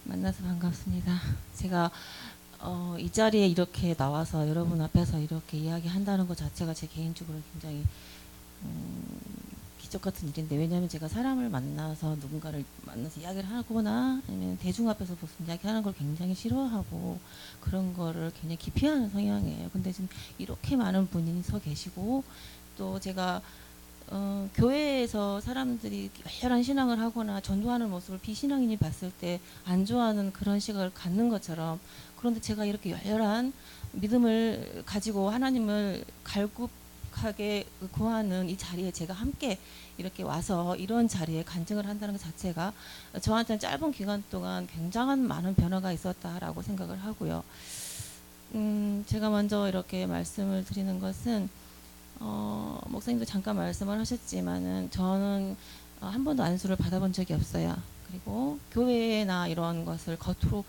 만나서 반갑습니다. 제가 이 자리에 이렇게 나와서 여러분 앞에서 이렇게 이야기한다는 것 자체가 제 개인적으로 굉장히 음, 기적 같은 일인데, 왜냐하면 제가 사람을 만나서 누군가를 만나서 이야기를 하거나 아니면 대중 앞에서 무슨 이야기하는 걸 굉장히 싫어하고 그런 거를 굉장히 기피하는 성향이에요. 근데 지금 이렇게 많은 분이 서 계시고, 또 제가 교회에서 사람들이 열렬한 신앙을 하거나 전도하는 모습을 비신앙인이 봤을 때 안 좋아하는 그런 시각을 갖는 것처럼, 그런데 제가 이렇게 열렬한 믿음을 가지고 하나님을 갈급하게 구하는 이 자리에 제가 함께 이렇게 와서 이런 자리에 간증을 한다는 것 자체가 저한테는 짧은 기간 동안 굉장한 많은 변화가 있었다라고 생각을 하고요. 제가 먼저 이렇게 말씀을 드리는 것은, 목사님도 잠깐 말씀을 하셨지만은 저는 한 번도 안수를 받아본 적이 없어요. 그리고 교회나 이런 것을 겉으로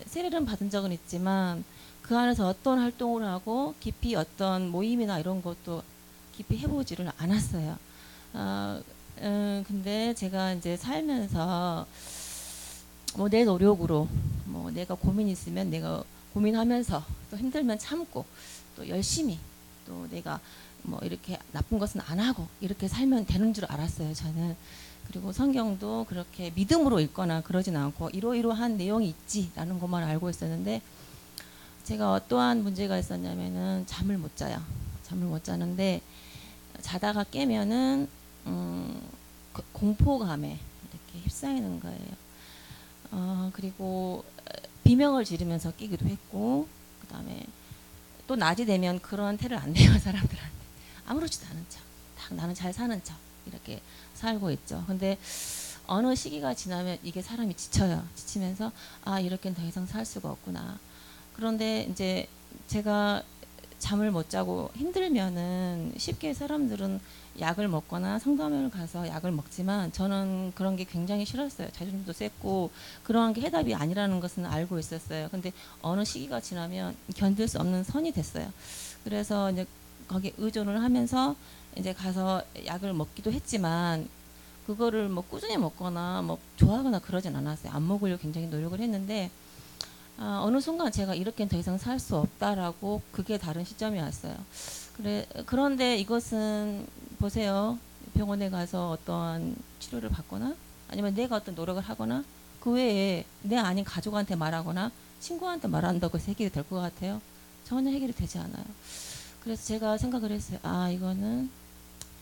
세례를 받은 적은 있지만 그 안에서 어떤 활동을 하고 깊이 어떤 모임이나 이런 것도 깊이 해보지를 않았어요. 근데 제가 이제 살면서 뭐 내 노력으로, 뭐 내가 고민 있으면 내가 고민하면서, 또 힘들면 참고, 또 열심히, 또 내가 뭐 이렇게 나쁜 것은 안 하고 이렇게 살면 되는 줄 알았어요, 저는. 그리고 성경도 그렇게 믿음으로 읽거나 그러진 않고 이러이러한 내용이 있지라는 것만 알고 있었는데, 제가 어떠한 문제가 있었냐면은 잠을 못 자요. 잠을 못 자는데 자다가 깨면은 공포감에 이렇게 휩싸이는 거예요. 그리고 비명을 지르면서 끼기도 했고, 그 다음에 또 낮이 되면 그런 태를 안 내요, 사람들한테. 아무렇지도 않은 척, 딱 나는 잘 사는 척 이렇게 살고 있죠. 근데 어느 시기가 지나면 이게 사람이 지쳐요. 지치면서 아, 이렇게는 더 이상 살 수가 없구나. 그런데 이제 제가 잠을 못 자고 힘들면은 쉽게 사람들은 약을 먹거나 상담을 가서 약을 먹지만, 저는 그런 게 굉장히 싫었어요. 자존심도 셌고 그러한 게 해답이 아니라는 것은 알고 있었어요. 근데 어느 시기가 지나면 견딜 수 없는 선이 됐어요. 그래서 이제 거기에 의존을 하면서 이제 가서 약을 먹기도 했지만, 그거를 뭐 꾸준히 먹거나 뭐 좋아하거나 그러진 않았어요. 안 먹으려고 굉장히 노력을 했는데, 어느 순간 제가 이렇게는 더 이상 살 수 없다라고, 그게 다른 시점이 왔어요. 그런데 이것은 보세요. 병원에 가서 어떠한 치료를 받거나 아니면 내가 어떤 노력을 하거나 그 외에 내 아닌 가족한테 말하거나 친구한테 말한다고 해서 해결이 될 것 같아요? 전혀 해결이 되지 않아요. 그래서 제가 생각을 했어요. 아, 이거는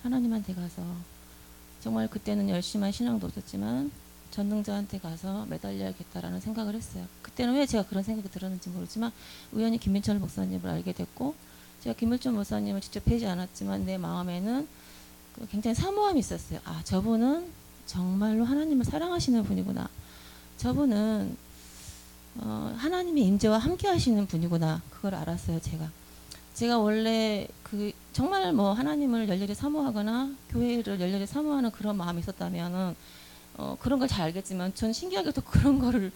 하나님한테 가서, 정말 그때는 열심한 신앙도 없었지만 전능자한테 가서 매달려야겠다라는 생각을 했어요. 그때는 왜 제가 그런 생각이 들었는지 모르지만 우연히 김민철 목사님을 알게 됐고, 제가 김민철 목사님을 직접 뵈지 않았지만 내 마음에는 굉장히 사모함이 있었어요. 아, 저분은 정말로 하나님을 사랑하시는 분이구나. 저분은 하나님의 임재와 함께 하시는 분이구나. 그걸 알았어요, 제가 원래 그 정말 뭐 하나님을 열렬히 사모하거나 교회를 열렬히 사모하는 그런 마음이 있었다면은 그런 걸 잘 알겠지만, 전 신기하게도 그런 거를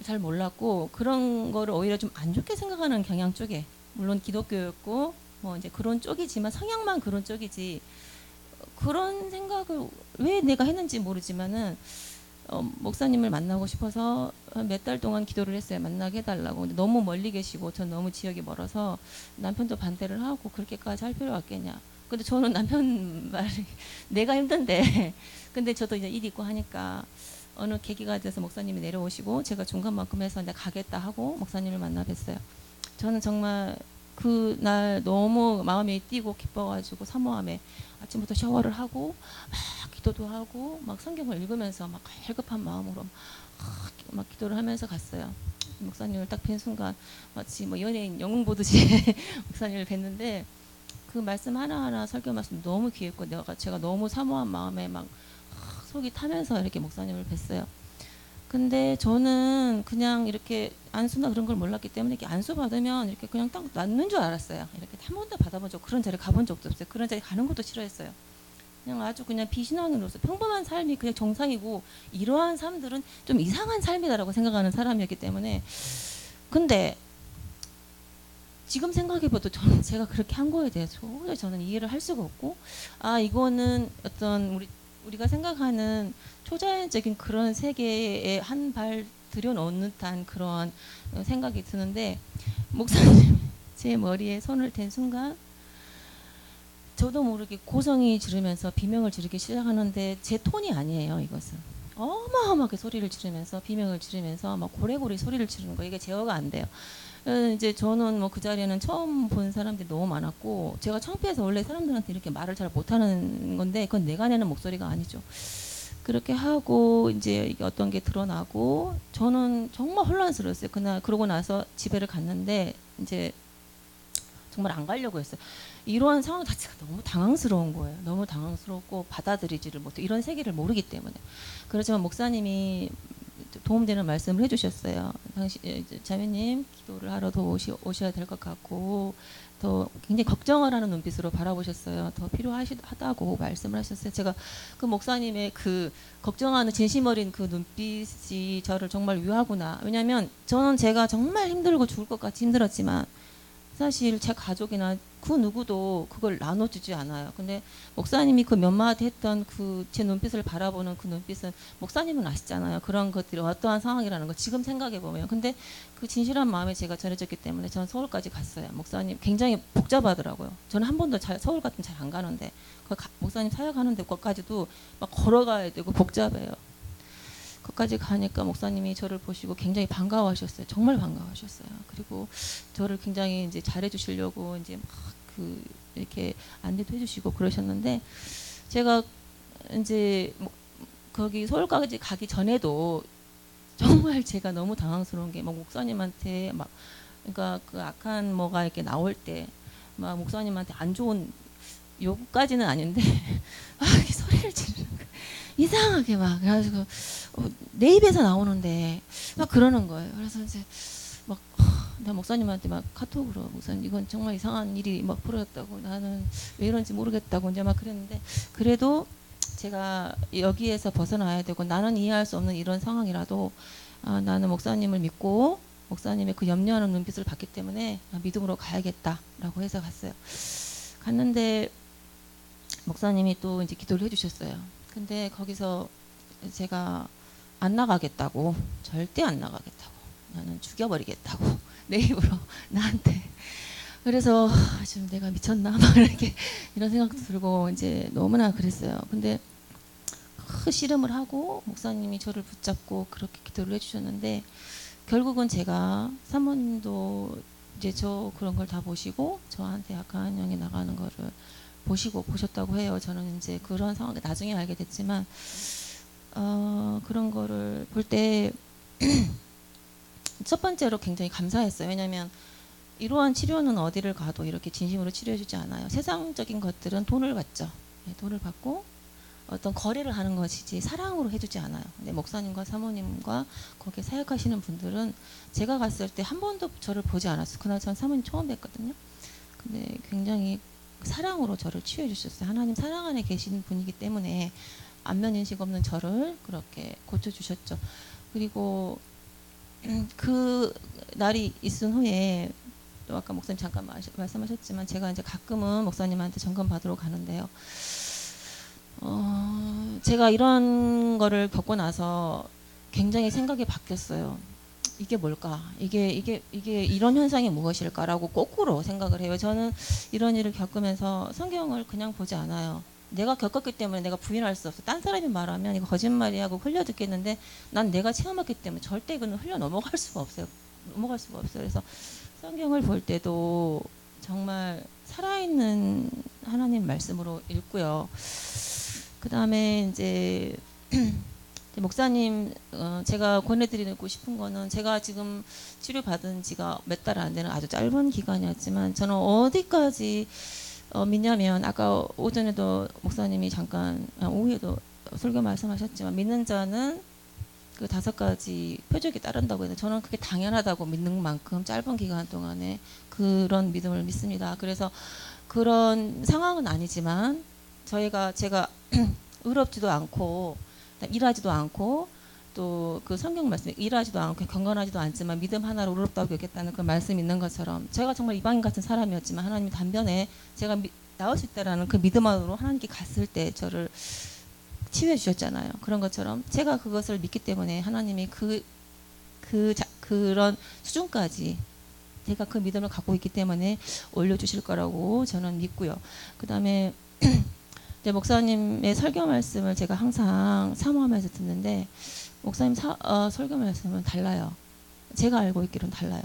잘 몰랐고, 그런 거를 오히려 좀 안 좋게 생각하는 경향 쪽에, 물론 기독교였고 뭐 이제 그런 쪽이지만 성향만 그런 쪽이지, 그런 생각을 왜 내가 했는지 모르지만은 목사님을 만나고 싶어서 몇 달 동안 기도를 했어요. 만나게 해달라고. 근데 너무 멀리 계시고 전 너무 지역이 멀어서 남편도 반대를 하고, 그렇게까지 할 필요 없겠냐. 근데 저는 남편 말이 내가 힘든데 근데 저도 이제 일 있고 하니까 어느 계기가 돼서 목사님이 내려오시고 제가 중간만큼 해서 이제 가겠다 하고 목사님을 만나 뵀어요. 저는 정말 그날 너무 마음이 뛰고 기뻐가지고 사모함에 아침부터 샤워를 하고 막 기도도 하고 막 성경을 읽으면서 막 갈급한 마음으로 막 기도를 하면서 갔어요. 목사님을 딱 뵌 순간 마치 뭐 연예인 영웅 보듯이 목사님을 뵀는데, 그 말씀 하나하나 설교 말씀 너무 귀했고 제가 너무 사모한 마음에 막 속이 타면서 이렇게 목사님을 뵀어요. 근데 저는 그냥 이렇게 안수나 그런 걸 몰랐기 때문에 이렇게 안수 받으면 이렇게 그냥 딱 낫는 줄 알았어요. 이렇게 한 번도 받아본 적, 그런 자리 가본 적도 없어요. 그런 자리 가는 것도 싫어했어요. 그냥 아주 그냥 비신앙으로서 평범한 삶이 그냥 정상이고, 이러한 삶들은 좀 이상한 삶이다라고 생각하는 사람이었기 때문에. 근데 지금 생각해봐도 저는 제가 그렇게 한 거에 대해서 도저히 저는 이해를 할 수가 없고, 아, 이거는 어떤 우리 우리가 생각하는 초자연적인 그런 세계에 한 발 들여놓은 듯한 그런 생각이 드는데 목사님 제 머리에 손을 댄 순간 저도 모르게 고성이 지르면서 비명을 지르기 시작하는데 제 톤이 아니에요. 이것은 어마어마하게 소리를 지르면서 비명을 지르면서 막 고래고래 소리를 지르는 거 이게 제어가 안 돼요. 이제 저는 뭐 그 자리에는 처음 본 사람들이 너무 많았고 제가 창피해서 원래 사람들한테 이렇게 말을 잘 못하는 건데 그건 내가 내는 목소리가 아니죠. 그렇게 하고 이제 이게 어떤 게 드러나고 저는 정말 혼란스러웠어요. 그날 그러고 나서 집에를 갔는데 이제 정말 안 가려고 했어요. 이러한 상황 자체가 너무 당황스러운 거예요. 너무 당황스럽고 받아들이지를 못해. 이런 세계를 모르기 때문에. 그렇지만 목사님이 도움되는 말씀을 해주셨어요. 당신 자매님 기도를 하러 더 오셔야 될 것 같고 더 굉장히 걱정을 하는 눈빛으로 바라보셨어요. 더 필요하다고 말씀을 하셨어요. 제가 그 목사님의 그 걱정하는 진심 어린 그 눈빛이 저를 정말 위하구나. 왜냐하면 저는 제가 정말 힘들고 죽을 것 같이 힘들었지만 사실 제 가족이나 그 누구도 그걸 나눠주지 않아요. 근데 목사님이 그 몇 마디 했던 그 제 눈빛을 바라보는 그 눈빛은 목사님은 아시잖아요. 그런 것들이 어떠한 상황이라는 거 지금 생각해 보면. 근데 그 진실한 마음에 제가 전해졌기 때문에 저는 서울까지 갔어요. 목사님 굉장히 복잡하더라고요. 저는 한 번도 서울 같은 잘 안 가는데 목사님 사역하는 데까지도 막 걸어가야 되고 복잡해요. 거기까지 가니까 목사님이 저를 보시고 굉장히 반가워하셨어요. 정말 반가워하셨어요. 그리고 저를 굉장히 이제 잘해주시려고 이제 막 이렇게 안내도 해주시고 그러셨는데 제가 이제 거기 서울까지 가기 전에도 정말 제가 너무 당황스러운 게 막 목사님한테 막 그러니까 그 악한 뭐가 이렇게 나올 때 막 목사님한테 안 좋은 욕까지는 아닌데 이렇게 소리를 지르는 거예요. 이상하게 막 그래가지고 내 입에서 나오는데 막 그러는 거예요. 그래서 이제 막 내가 목사님한테 막 카톡으로 목사님 이건 정말 이상한 일이 막 벌어졌다고 나는 왜 이런지 모르겠다고 이제 막 그랬는데 그래도 제가 여기에서 벗어나야 되고 나는 이해할 수 없는 이런 상황이라도 나는 목사님을 믿고 목사님의 그 염려하는 눈빛을 봤기 때문에 믿음으로 가야겠다라고 해서 갔어요. 갔는데 목사님이 또 이제 기도를 해주셨어요. 근데 거기서 제가 안 나가겠다고 절대 안 나가겠다고 나는 죽여버리겠다고 내 입으로 나한테 그래서 지금 내가 미쳤나 막 이렇게 이런 생각도 들고 이제 너무나 그랬어요. 근데 씨름을 하고 목사님이 저를 붙잡고 그렇게 기도를 해주셨는데 결국은 제가 사모님도 이제 저 그런 걸 다 보시고 저한테 약간 영이 나가는 거를 보셨다고 해요. 저는 이제 그런 상황을 나중에 알게 됐지만 그런 거를 볼 때 첫 번째로 굉장히 감사했어요. 왜냐하면 이러한 치료는 어디를 가도 이렇게 진심으로 치료해주지 않아요. 세상적인 것들은 돈을 받죠. 네, 돈을 받고 어떤 거래를 하는 것이지 사랑으로 해주지 않아요. 근데 목사님과 사모님과 거기에 사역하시는 분들은 제가 갔을 때 한 번도 저를 보지 않았어요. 그날 전 사모님 처음 뵀거든요. 근데 굉장히 사랑으로 저를 치유해 주셨어요. 하나님 사랑 안에 계신 분이기 때문에 안면인식 없는 저를 그렇게 고쳐주셨죠. 그리고 그 날이 있은 후에 또 아까 목사님 잠깐 말씀하셨지만 제가 이제 가끔은 목사님한테 점검 받으러 가는데요. 제가 이런 거를 겪고 나서 굉장히 생각이 바뀌었어요. 이게 뭘까? 이게 이런 현상이 무엇일까라고 거꾸로 생각을 해요. 저는 이런 일을 겪으면서 성경을 그냥 보지 않아요. 내가 겪었기 때문에 내가 부인할 수 없어. 딴 사람이 말하면 이거 거짓말이야 하고 흘려 듣겠는데 난 내가 체험했기 때문에 절대 이거는 흘려 넘어갈 수가 없어요. 넘어갈 수가 없어요. 그래서 성경을 볼 때도 정말 살아있는 하나님 말씀으로 읽고요. 그 다음에 이제 목사님 제가 권해드리고 싶은 거는 제가 지금 치료받은 지가 몇 달 안 되는 아주 짧은 기간이었지만 저는 어디까지 믿냐면 아까 오전에도 목사님이 잠깐 오후에도 설교 말씀하셨지만 믿는 자는 그 5가지 표적이 따른다고 해서 저는 그게 당연하다고 믿는 만큼 짧은 기간 동안에 그런 믿음을 믿습니다. 그래서 그런 상황은 아니지만 제가 의롭지도 않고 일하지도 않고 또 그 성경 말씀에 일하지도 않고 경건하지도 않지만 믿음 하나로 의롭다고 여겼다는 그 말씀이 있는 것처럼 제가 정말 이방인 같은 사람이었지만 하나님이 단변에 제가 나올 수 있다라는 그 믿음으로 하나님께 갔을 때 저를 치유해 주셨잖아요. 그런 것처럼 제가 그것을 믿기 때문에 하나님이 그런 수준까지 제가 그 믿음을 갖고 있기 때문에 올려주실 거라고 저는 믿고요. 그 다음에 목사님의 설교 말씀을 제가 항상 사모하면서 듣는데 목사님 설교 말씀은 달라요. 제가 알고 있기로는 달라요.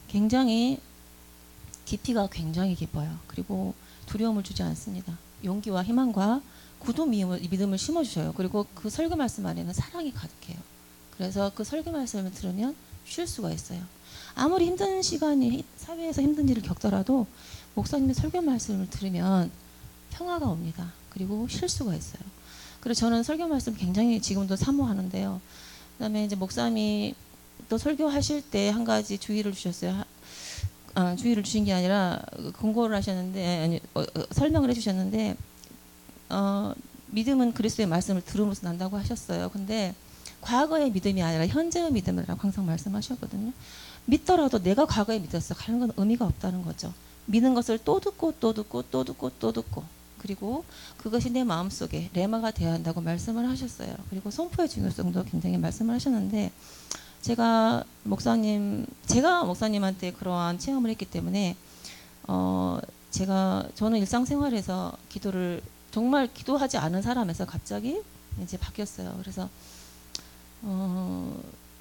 굉장히 깊이가 굉장히 깊어요. 그리고 두려움을 주지 않습니다. 용기와 희망과 굳은 믿음을 심어주셔요. 그리고 그 설교 말씀 안에는 사랑이 가득해요. 그래서 그 설교 말씀을 들으면 쉴 수가 있어요. 아무리 힘든 시간이 사회에서 힘든 일을 겪더라도 목사님의 설교 말씀을 들으면 평화가 옵니다. 그리고 쉴 수가 있어요. 그래서 저는 설교 말씀 굉장히 지금도 사모하는데요. 그다음에 이제 목사님이 또 설교하실 때 한 가지 주의를 주셨어요. 주의를 주신 게 아니라 공고를 하셨는데 설명을 해주셨는데 믿음은 그리스도의 말씀을 들음으로써 난다고 하셨어요. 근데 과거의 믿음이 아니라 현재의 믿음이라고 항상 말씀하셨거든요. 믿더라도 내가 과거에 믿었어 하는 건 의미가 없다는 거죠. 믿는 것을 또 듣고 또 듣고 또 듣고 또 듣고 그리고 그것이 내 마음속에 레마가 되어야 한다고 말씀을 하셨어요. 그리고 선포의 중요성도 굉장히 말씀을 하셨는데 제가 목사님한테 그러한 체험을 했기 때문에 저는 일상생활에서 기도를 정말 기도하지 않은 사람에서 갑자기 이제 바뀌었어요. 그래서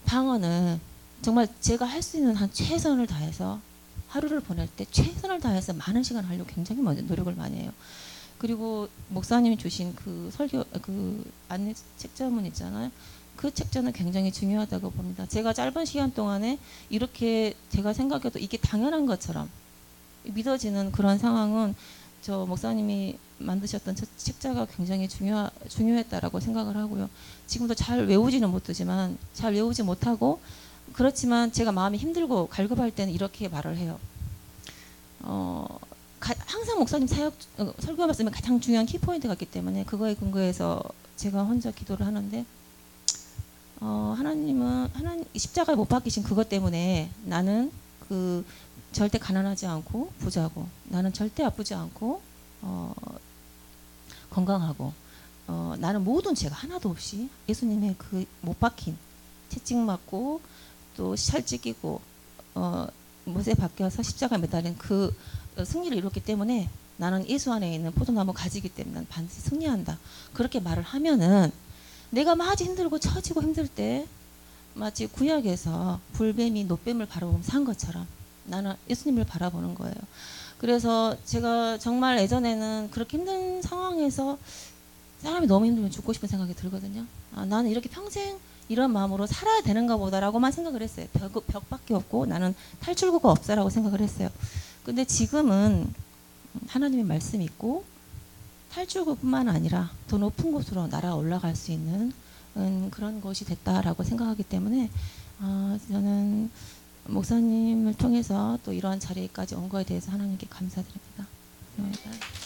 방언은 정말 제가 할 수 있는 한 최선을 다해서 하루를 보낼 때 최선을 다해서 많은 시간을 하려고 굉장히 먼저 노력을 많이 해요. 그리고 목사님이 주신 그 설교 그 안내 책자문 있잖아요. 그 책자는 굉장히 중요하다고 봅니다. 제가 짧은 시간 동안에 이렇게 제가 생각해도 이게 당연한 것처럼 믿어지는 그런 상황은 저 목사님이 만드셨던 책자가 굉장히 중요했다라고 생각을 하고요. 지금도 잘 외우지는 못하지만 잘 외우지 못하고 그렇지만 제가 마음이 힘들고 갈급할 때는 이렇게 말을 해요. 항상 목사님 설교 말씀에 가장 중요한 키포인트가 있기 때문에 그거에 근거해서 제가 혼자 기도를 하는데 하나님은 십자가에 못 박히신 그것 때문에 나는 절대 가난하지 않고 부자고 나는 절대 아프지 않고 건강하고 나는 모든 죄가 하나도 없이 예수님의 그 못 박힌 채찍 맞고 또 살 찢기고 못에 박혀서 십자가에 매달린 그 승리를 이뤘기 때문에 나는 예수 안에 있는 포도나무 가지기 때문에 난 반드시 승리한다. 그렇게 말을 하면은 내가 마치 힘들고 처지고 힘들 때 마치 구약에서 불뱀이 노뱀을 바라보면서 한 것처럼 나는 예수님을 바라보는 거예요. 그래서 제가 정말 예전에는 그렇게 힘든 상황에서 사람이 너무 힘들면 죽고 싶은 생각이 들거든요. 나는 이렇게 평생 이런 마음으로 살아야 되는가 보다라고만 생각을 했어요. 벽밖에 없고 나는 탈출구가 없다라고 생각을 했어요. 근데 지금은 하나님의 말씀이 있고 탈출구뿐만 아니라 더 높은 곳으로 날아 올라갈 수 있는 그런 것이 됐다라고 생각하기 때문에 저는 목사님을 통해서 또 이러한 자리까지 온 거에 대해서 하나님께 감사드립니다. 감사합니다.